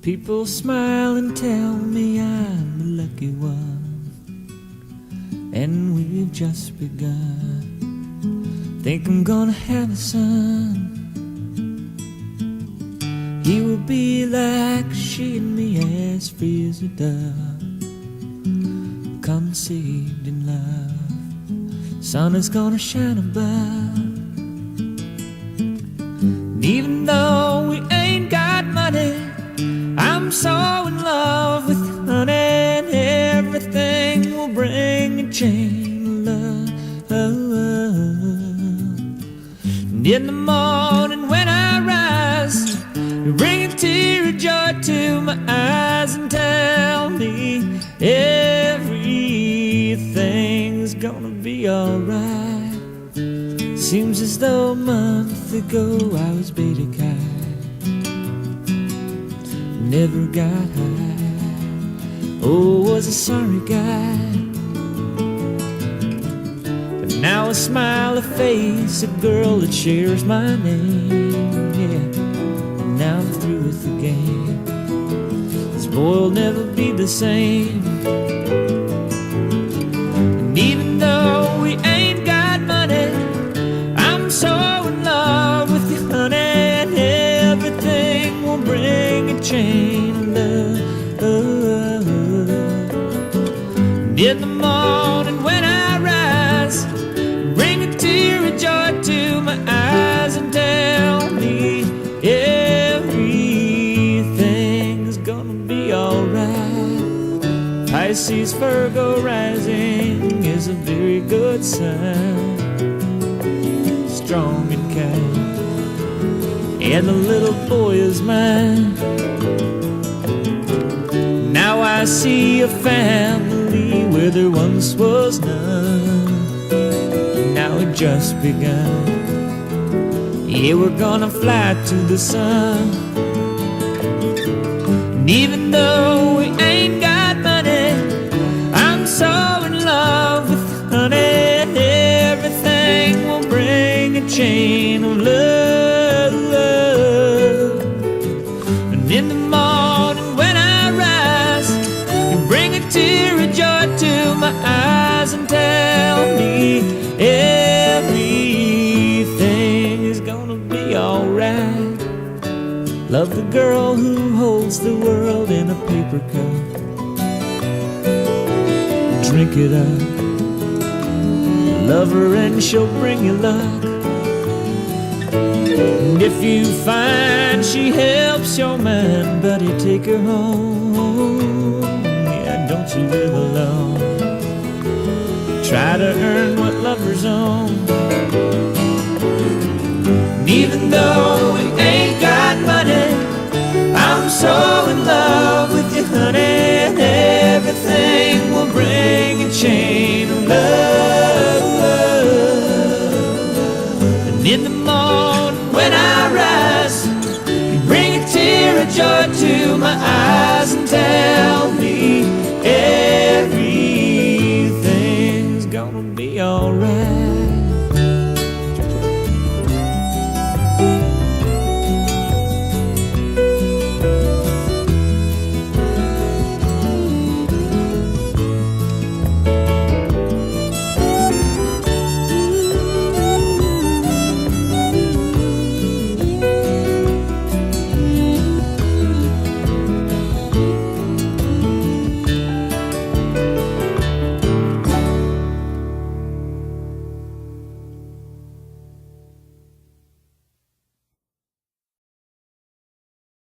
People smile and tell me I'm the lucky one, and we've just begun. Think I'm gonna have a son. He will be like she and me, as free as a dove, conceived in love. Sun is gonna shine above. And even though we ain't got money, I'm so in love with you, honey, and everything will bring a chain of love. And in the morning when I rise, you bring a tear of joy to my eyes and tell me everything's gonna be alright. Seems as though a month ago I was beta kite, never got high. Oh, was a sorry guy. But now I smile, a face, a girl that shares my name. Yeah, and now I'm through with the game. This boy will never be the same. And even though we ain't got money, I'm so in love with you, honey, and everything will bring a chain of love. And in the morning when I rise, bring a tear of joy to my eyes and tell me everything's gonna be alright. Pisces, Virgo rising is a very good sign, strong and kind, and the little boy is mine. Now I see a family where there once was none. Now it just begun. Yeah, we're gonna fly to the sun. And even though we ain't got money, I'm so in love with you, honey, and everything will bring a chain of love. And in the morning when I rise, you bring a tear of joy to my eyes and tell me everything is gonna be alright. Love the girl who holds the world in a paper cup. Drink it up. Love her and she'll bring you luck. And if you find she helps your mind, buddy, take her home. Yeah, don't you live alone. Try to earn what lovers own. And even though we ain't got money, I'm so in love with you, honey, and everything will bring a chain of love. And in the morning when I rise, you bring a tear of joy to my eyes and tell me everything's gonna be alright.